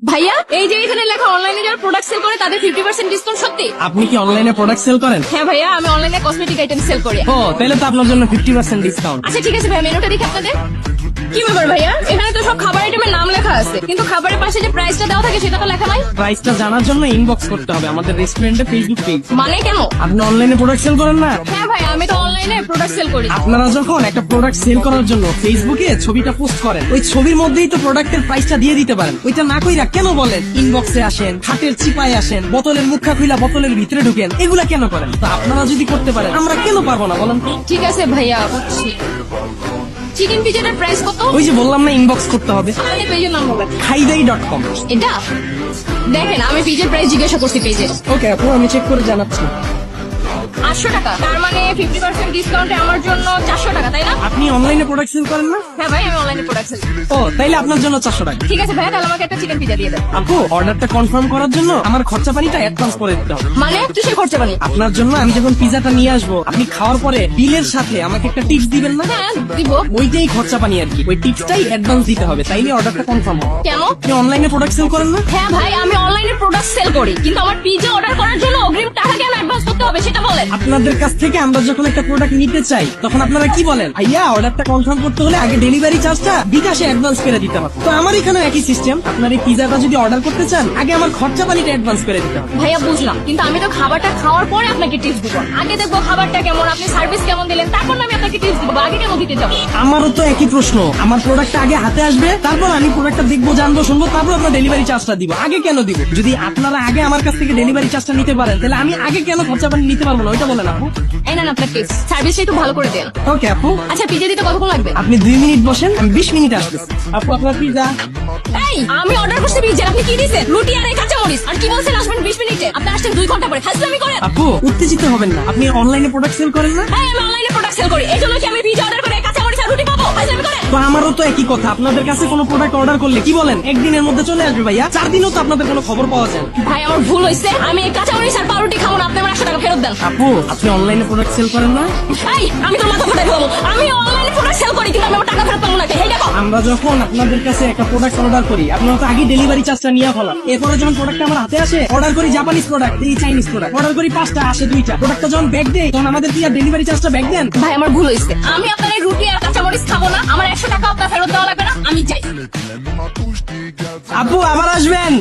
ভাইয়া এই যে এখানে লেখা অনলাইনে যারা প্রোডাক্ট সেল করে তাদের 50% ডিসকাউন্ট সত্যি? আপনি কি অনলাইনে প্রোডাক্ট সেল করেন? হ্যাঁ ভাইয়া, আমি অনলাইনে কসমেটিক আইটেম সেল করি। ও তাহলে তো আপনার জন্য 50% ডিসকাউন্ট। আচ্ছা ঠিক আছে ভাইয়া, মেনুটা দেখি আপনাদের। কি ব্যাপার ভাইয়া, এখানে তো সব খাবার আইটেমের নাম লেখা আছে, কিন্তু খাবারের পাশে যে প্রাইসটা দেওয়া থাকে সেটা তো লেখা নাই। প্রাইসটা জানার জন্য ইনবক্স করতে হবে আমাদের রেস্টুরেন্টে ফেসবুক পেজ। মানে কেন? আপনি অনলাইনে প্রোডাক্ট সেল করেন না? হ্যাঁ ভাইয়া, আমি তো অনলাইনে প্রোডাক্ট সেল করি। আপনারা যখন একটা প্রোডাক্ট সেল করার জন্য ফেসবুকে ছবিটা পোস্ট করেন, ওই ছবির মধ্যেই তো প্রোডাক্টের প্রাইসটা দিয়ে দিতে পারেন। ওইটা না কইরা কেন বলেন ইনবক্সে আসেন, খাটের চিপায় আসেন, বোতলের মুখা খুইলা বোতলের ভিতরে ঢুকেন? এগুলা কেন করেন? তো আপনারা যদি করতে পারেন আমরা কেন পারবো না বলেন? ঠিক আছে ভাইয়া, বুঝছি। চিকেন পিজাটার প্রাইস কত? ওই যে বললাম না ইনবক্স করতে হবে। আমাদের পেজের নাম বলেন। খাইদাই.com। এটা দেখেন, আমি পিজের প্রাইস জিজ্ঞাসা করছি পেজে। ওকে আপু, আমি চেক করে জানাচ্ছি। 800 টাকা, তার মানে 50% ডিসকাউন্টে আমার জন্য 400 টাকা, তাই না? আপনি অনলাইনে প্রোডাক্ট সেল করেন না? হ্যাঁ ভাই, আমি অনলাইনে প্রোডাক্ট সেল করি। ও তাইলে আপনার জন্য 400 টাকা। ঠিক আছে ভাইয়া, তাহলে আমাকে একটা চিকেন পিজা দিয়ে দেন। আপু অর্ডারটা কনফার্ম করার জন্য আমার খরচা পানিটা অ্যাডভান্স করে দিতে হবে। মানে কিসের খরচা পানি? আপনার জন্য আমি যখন পিজাটা নিয়ে আসবো, আপনি খাওয়ার পরে বিলের সাথে আমাকে একটা টিপস দিবেন না? হ্যাঁ দিব। ওইটাই খরচা পানি আর কি, ওই টিপসটাই অ্যাডভান্স দিতে হবে, তাইলে অর্ডারটা কনফার্ম হবে। কেন? আপনি অনলাইনে প্রোডাক্ট সেল করেন না? হ্যাঁ ভাই, আমি অনলাইনে প্রোডাক্ট সেল করি, কিন্তু আমার পিজা অর্ডার করার জন্য অগ্রিম টাকা কেন অ্যাডভান্স করতে হবে সেটা বলেন। আপনাদের কাছ থেকে আমরা যখন একটা প্রোডাক্ট নিতে চাই তখন আপনারা কি বলেন, ভাইয়া অর্ডারটা কনফার্ম করতে হলে আগে ডেলিভারি চার্জটা বিকাশে অ্যাডভান্স করে দিতে হবে। তো আমার এখানে একই সিস্টেম, আপনার এই পিজাটা যদি অর্ডার করতে চান আগে আমার খরচা পানিটা অ্যাডভান্স করে দিতে হবে। ভাইয়া বুঝলাম, কিন্তু আমি তো খাবারটা খাওয়ার পরে আপনাকে টিপস দিব। আগে দেখবো খাবারটা কেমন, আপনি সার্ভিস কেমন দিলেন, তারপর না আমি আপনাকে টিপস দিব। আগে কেন দিতে যাবো? আমারও তো একই প্রশ্ন, আমার প্রোডাক্টটা আগে হাতে আসবে, তারপর আমি প্রোডাক্টটা দেখবো, জানবো, শুনবো, তারপর আপনার ডেলিভারি চার্জটা দিব। আগে কেন দিব? যদি আপনারা আগে আমার কাছ থেকে ডেলিভারি চার্জটা নিতে পারেন তাহলে আমি আগে কেন খরচা পানি নিতে পারবো না? ওইটা বলেন আপু। এই নেন আপনার টিপস, সার্ভিসটা একটু ভালো করে দেন। ওকে আপু। আচ্ছা পিজা দিতে কতক্ষণ লাগবে? আপনি 2 মিনিট বসেন, আমি 20 মিনিট আসতেছি। আপু আপনার পিজা। এই আমি অর্ডার করছি পিজা, আপনি কি দিয়েছেন? রুটি আর এই কাঁচা মরিচ, আর কি বলছেন আসবেন 20 মিনিটে? আপনি আসছেন 2 ঘন্টা পরে, ফাজলামি করেন। আপু উত্তেজিত হবেন না, আপনি অনলাইনে প্রোডাক্ট সেল করেন না? হ্যাঁ, আমি অনলাইনে প্রোডাক্ট সেল করি, এই জন্য কি আমি পিজা অর্ডার করে কাঁচা মরিচ আর রুটি পাবো? ফাজলামি করেন। তো আমারও তো একই কথা, আপনাদের কাছে কোনো প্রোডাক্ট অর্ডার করলে কি বলেন একদিনের মধ্যে চলে আসবে ভাইয়া, 4 দিনও তো আপনাদের কোনো খবর পাওয়া যায় না। ভাই আমার ভুল হয়েছে, আমি এই কাঁচা মরিচ আর পাউরুটি খাবো না, আপনি আমার 100 টাকা ফেরত দেন। আপু আপনি অনলাইনে প্রোডাক্ট সেল করেন না? এই আমি তোর মাথা ফাটাই দেবো, আমি অনলাইনে প্রোডাক্ট সেল করি, কিন্তু আমি আমার টাকা ফেরত পাবো না। এই দেখো, আমরা যখন আপনাদের কাছে একটা প্রোডাক্ট অর্ডার করি আপনারা তো আগে ডেলিভারি চার্জটা নিয়ে ফেলান, এরপরে যখন প্রোডাক্টটা আমার হাতে আসে অর্ডার করি জাপানিজ প্রোডাক্ট, এই চাইনিজ প্রোডাক্ট অর্ডার করি 5টা, আসে 2টা। প্রোডাক্টটা যখন ব্যাক দেয় তখন আমাদের কি আর ডেলিভারি চার্জটা ব্যাক দেন? ভাই আমার ভুল হয়েছে, আমি আপনার এই রুটি আর কাঁচা মরিচ খাবো না, আমার 100 টাকা আপনার ফেরত দেওয়া লাগবে না, আমি চাই। আপু আবার আসবেন।